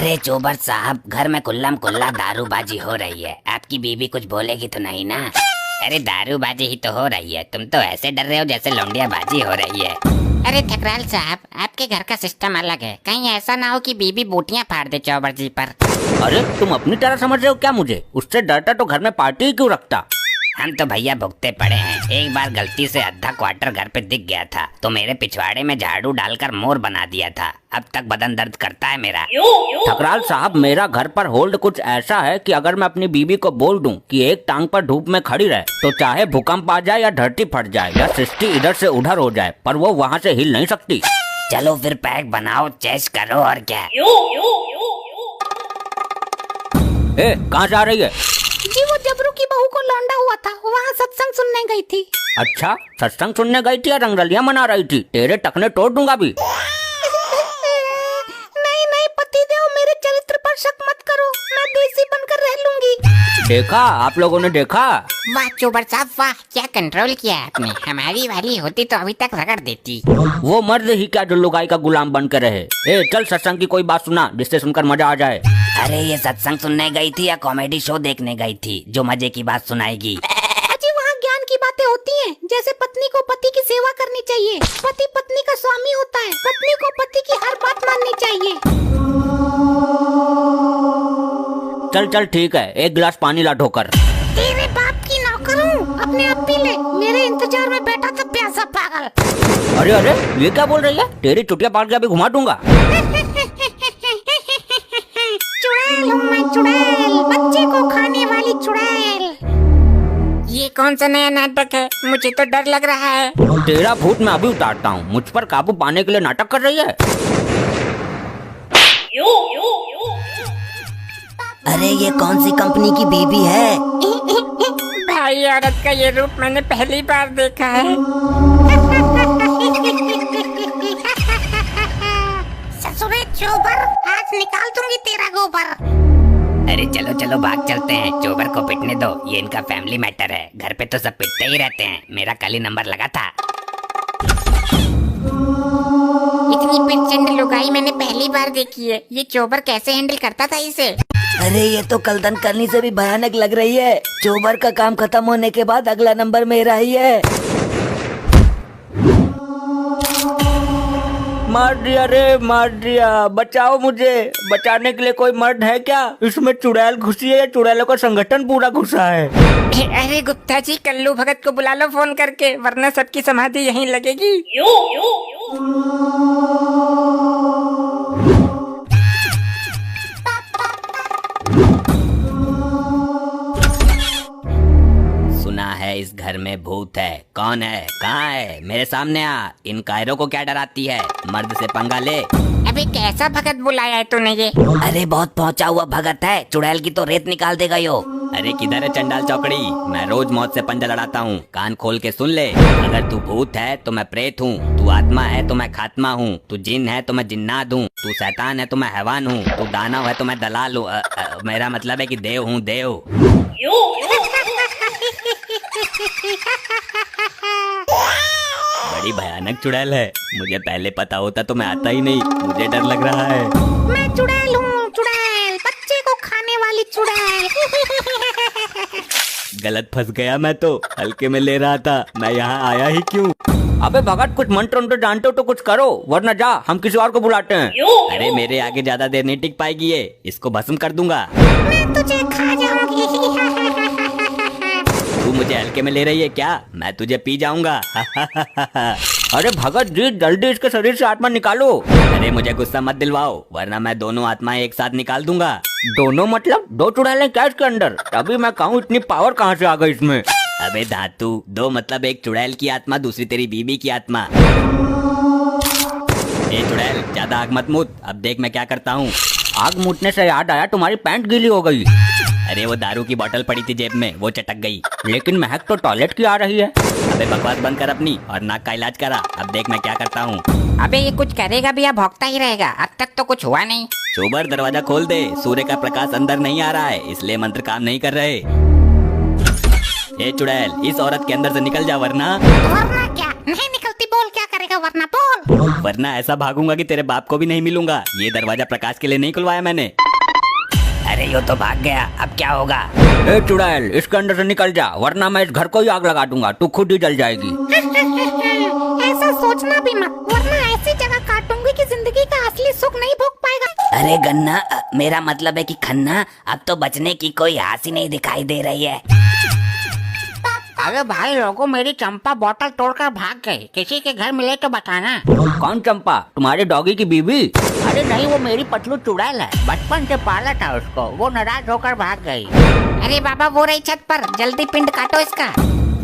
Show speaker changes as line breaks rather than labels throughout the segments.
अरे चोबर साहब, घर में कुल्लम कुल्ला दारूबाजी हो रही है। आपकी बीवी कुछ बोलेगी तो नहीं ना? अरे दारूबाजी ही तो हो रही है, तुम तो ऐसे डर रहे हो जैसे लौंडियाबाजी हो रही है।
अरे ठकराल साहब, आपके घर का सिस्टम अलग है, कहीं ऐसा ना हो कि बीबी बूटियां फाड़ दे चौबर जी पर।
अरे तुम अपनी तरह समझ रहे हो क्या मुझे? उससे डरता तो घर में पार्टी ही क्यों रखता?
हम तो भैया भुगते पड़े हैं। एक बार गलती से आधा क्वार्टर घर पे दिख गया था तो मेरे पिछवाड़े में झाड़ू डालकर मोर बना दिया था। अब तक बदन दर्द करता है मेरा।
ठकराल साहब, मेरा घर पर होल्ड कुछ ऐसा है कि अगर मैं अपनी बीवी को बोल दूं कि एक टांग पर धूप में खड़ी रहे तो चाहे भूकंप आ जाए या धरती फट जाए या सृष्टि इधर से उधर हो जाए, पर वो वहाँ से हिल नहीं सकती।
चलो फिर पैक बनाओ, चेस करो और क्या।
कहाँ से आ रही है?
जी वो जबरू की बहू को लौंडा हुआ था, वहाँ सत्संग सुनने गई थी।
अच्छा, सत्संग सुनने गई थी या रंगरलियां मना रही थी? तेरे टखने तोड़ दूंगा भी।
नहीं नहीं पतिदेव, मेरे चरित्र पर शक मत करो, मैं देसी बनकर रह लूंगी।
देखा, आप लोगों ने देखा?
वाह चोबर साहब वाह, क्या कंट्रोल किया आपने। हमारी वाली होती तो अभी तक रगड़ देती।
वो मर्द ही क्या जो लुगाई का गुलाम बन कर रहे। चल सत्संग की कोई बात सुना जिससे सुनकर मजा आ जाए।
अरे ये सत्संग सुनने गई थी या कॉमेडी शो देखने गई थी जो मजे की बात सुनाएगी?
अजी वहाँ ज्ञान की बातें होती हैं, जैसे पत्नी को पति की सेवा करनी चाहिए, पति पत्नी का स्वामी होता है, पत्नी को पति की हर बात माननी चाहिए।
चल चल ठीक है, एक गिलास पानी ला ढोकर।
तेरे बाप की नौकर हूँ, अपने आप पी ले, मेरे इंतजार में बैठा था प्यासा पागल।
अरे अरे, ये क्या बोल रही है? तेरी चुटिया पाल के अभी घुमा दूंगा।
चुड़ैल हूँ मैं, चुड़ैल, बच्चे को खाने वाली चुड़ैल। ये कौन सा नया नाटक है? मुझे तो डर लग रहा है।
तेरा भूत मैं अभी उतारता हूँ। मुझ पर काबू पाने के लिए नाटक कर रही है।
अरे ये कौन सी कंपनी की बेबी है?
भाई औरत का ये रूप मैंने पहली बार देखा है। ससुरे चोबर, आज निकाल दूंगी तेरा गोबर।
अरे चलो चलो भाग चलते हैं, चोबर को पिटने दो, ये इनका फैमिली मैटर है। घर पे तो सब पिटते ही रहते हैं, मेरा कल ही नंबर लगा था।
इतनी पिटचंड लुगाई मैंने पहली बार देखी है। ये चोबर कैसे हैंडल करता था इसे?
अरे ये तो कलतन करनी से भी भयानक लग रही है। चोबर का काम खत्म होने के बाद अगला नंबर मेरा ही है।
मार दिया रे, मार दिया। बचाओ मुझे। बचाने के लिए कोई मर्द है क्या? इसमें चुड़ैल घुसी है या चुड़ैलों का संगठन पूरा घुसा है?
अरे गुप्ता जी, कल्लू भगत को बुला लो फोन करके, वरना सबकी समाधि यहीं लगेगी।
सुना है इस घर में भूत है। कौन है? कहाँ है? मेरे सामने आ। इन कायरों को क्या डराती है? मर्द से पंगा ले।
अबे कैसा भगत बुलाया है तूने ये?
अरे बहुत पहुंचा हुआ भगत है, चुड़ैल की तो रेत निकाल देगा यो।
अरे किधर है चंडाल चौकड़ी? मैं रोज मौत से पंजा लड़ाता हूँ, कान खोल के सुन ले। अगर तू भूत है तो मैं प्रेत हूँ, तू आत्मा है तो मैं खात्मा हूँ, तू जिन है तो मैं जिन्नात हूँ, तू शैतान है तो मैं हैवान हूँ, तू दानव है तो मैं दलाल हूँ। मेरा मतलब है कि देव हूँ, देव। बड़ी भयानक चुड़ैल है। मुझे पहले पता होता तो मैं आता ही नहीं। मुझे डर लग रहा है।
मैं चुड़ैल हूँ, चुड़ैल, बच्चे को खाने वाली चुड़ैल।
गलत फंस गया मैं तो, हल्के में ले रहा था। मैं यहाँ आया ही क्यों? अबे भगत, कुछ मंत्र उन्त्र जानते हो तो कुछ करो, वरना जा, हम किसी और को बुलाते हैं। अरे मेरे आगे ज्यादा देर नहीं टिक पाएगी ये, इसको भस्म कर दूंगा।
मैं तुझे खा जाऊंगी।
तू मुझे हल्के में ले रही है क्या? मैं तुझे पी जाऊंगा। अरे भगत जी, जल्दी इसके शरीर से आत्मा निकालो। अरे मुझे गुस्सा मत दिलवाओ, वरना मैं दोनों आत्माएं एक साथ निकाल दूंगा। दोनों मतलब? दो चुड़ैलें क्या इसके अंदर? तभी मैं कहूँ इतनी पावर कहाँ से आ गई इसमें? अबे धातु, दो मतलब एक चुड़ैल की आत्मा, दूसरी तेरी बीबी की आत्मा। ए चुड़ैल, ज्यादा आग मत मूत। अब देख मैं क्या करता हूँ। आग मूतने से याद आया, तुम्हारी पैंट गीली हो गई। अरे वो दारू की बोतल पड़ी थी जेब में, वो चटक गई। लेकिन महक तो टॉयलेट की आ रही है। अबे बकवास बंद कर अपनी और नाक का इलाज करा। अब देख मैं क्या करता हूँ।
अबे ये कुछ करेगा भी या भौंकता ही रहेगा? अब तक तो कुछ हुआ नहीं।
चोबर, दरवाजा खोल दे। सूर्य का प्रकाश अंदर नहीं आ रहा है, इसलिए मंत्र काम नहीं कर रहे। ए चुड़ैल, इस औरत के अंदर से निकल जा, वरना
वरना क्या? नहीं निकलती, बोल क्या करेगा? पाएगा वरना बोल।
वरना ऐसा भागूंगा कि तेरे बाप को भी नहीं मिलूंगा। ये दरवाजा प्रकाश के लिए नहीं खुलवाया मैंने।
अरे यो तो भाग गया, अब क्या होगा?
ए चुड़ैल, इसके अंदर से निकल जा, वरना मैं इस घर को ही आग लगा दूंगा, तू खुद ही जल जाएगी।
ऐसा सोचना भी मत, वरना ऐसी जगह काटूंगी कि जिंदगी का असली सुख नहीं भोग पाएगा।
अरे गन्ना, मेरा मतलब है कि खन्ना, अब तो बचने की कोई आस ही नहीं दिखाई दे रही है।
अरे भाई लोगों, मेरी चंपा बोतल तोड़कर भाग गई, किसी के घर मिले तो बताना।
कौन चंपा? तुम्हारे डॉगी की बीवी?
अरे नहीं, वो मेरी पतलू चुड़ैल है, बचपन से पाला था उसको, वो नाराज होकर भाग गई। अरे बाबा, वो रही छत पर, जल्दी पिंड काटो इसका।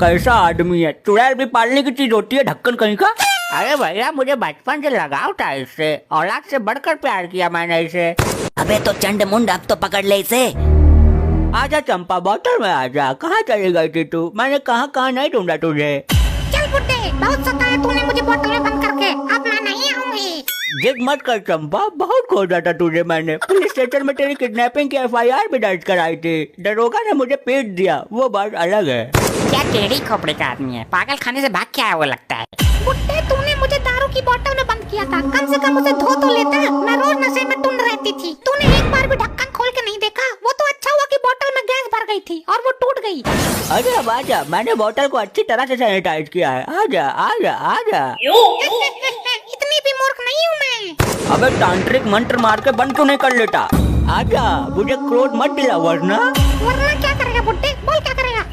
कैसा आदमी है? चुड़ैल भी पालने की चीज होती है, ढक्कन कहीं का।
अरे भैया, मुझे बचपन से लगाव था इससे, औलाद से बढ़कर प्यार किया मैंने इसे।
अबे तो चंड मुंड, अब तो पकड़ ले इसे।
आजा चंपा, बोतल में आजा। कहाँ चली गई थी तू? मैंने कहाँ नहीं ढूंढा तुझे।
चल बुड्ढे, बहुत सताया तूने मुझे बोतल में बंद करके, अब मैं नहीं आऊंगी।
जिद मत कर चंपा, बहुत खोजा था तुझे मैंने। पुलिस स्टेशन में तेरी किडनैपिंग की FIR भी दर्ज कराई थी, दरोगा ने मुझे पीट दिया, वो बात अलग है।
क्या टेढ़ी खोपड़ी का आदमी है, पागल खाने से भाग के आया वो लगता है। बुड्ढे, तूने मुझे दारू की बोतल में बंद किया था, कम से कम उसे धो तो लेता, मैं रोज नशे में टुन रहती थी। तूने एक बार भी ढक्कन खोल के नहीं देखा, वो तो अच्छा हुआ कि बोतल में गैस भर गई थी और वो टूट गई।
अरे अब आजा, मैंने बोतल को अच्छी तरह से सैनिटाइज किया है। आजा आजा आजा।
इतनी भी मूर्ख नहीं हूँ मैं।
अबे तांत्रिक मंत्र मार के बंद क्यों नहीं कर लेता? आजा, मुझे क्रोध मत दिला, वरना
क्या करेगा बुड्ढे, बोल क्या करेगा?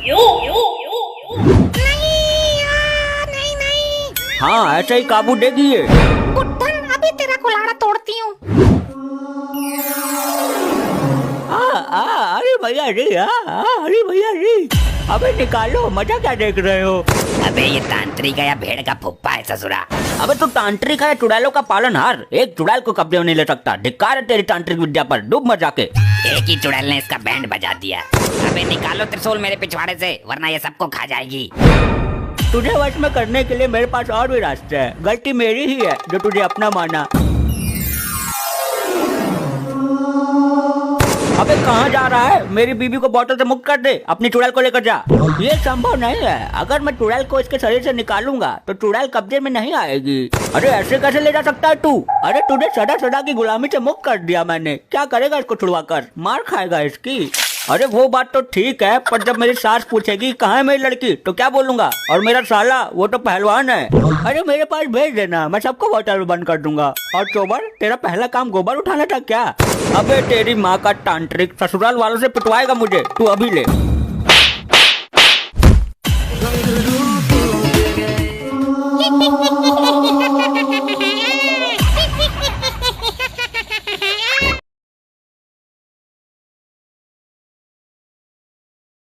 नहीं नहीं।
हाँ, ऐसे ही काबू देगी ये।
बुड्ढन, अभी तेरा कुल्हाड़ा तोड़ती हूँ।
अरे भैया जी, अरे भैया जी, अबे निकालो, मजा क्या देख रहे हो?
अबे ये तांत्रिक है या भेड़ का फुप्पा है ससुरा?
अबे तू तांत्रिक है, चुड़ैलों का पालनहार, एक चुड़ैल को कब्जे में नहीं ले सकता। धिक्कार है तेरी तांत्रिक विद्या पर, डूब मत जाके।
एक ही चुड़ैल ने इसका बैंड बजा दिया। अबे निकालो त्रिशूल मेरे पिछवाड़े से, वरना ये सबको खा जाएगी।
तुझे वश में करने के लिए मेरे पास और भी रास्ते हैं। गलती मेरी ही है जो तुझे अपना माना। अबे कहाँ जा रहा है? मेरी बीबी को बोतल से मुक्त कर दे, अपनी चुड़ैल को लेकर जा। ये संभव नहीं है, अगर मैं चुड़ैल को इसके शरीर से निकालूंगा तो चुड़ैल कब्जे में नहीं आएगी। अरे ऐसे कैसे ले जा सकता है तू? अरे तुझे सदा सदा की गुलामी से मुक्त कर दिया मैंने, क्या करेगा इसको छुड़वा कर? मार खाएगा इसकी। अरे वो बात तो ठीक है, पर जब मेरी सास पूछेगी कहाँ है मेरी लड़की, तो क्या बोलूंगा? और मेरा साला, वो तो पहलवान है। अरे मेरे पास भेज देना, मैं सबको बोतल में बंद कर दूंगा। और चोबर, तेरा पहला काम गोबर उठाना था क्या? अबे तेरी माँ का तांत्रिक, ससुराल वालों से पिटवाएगा मुझे, तू अभी ले।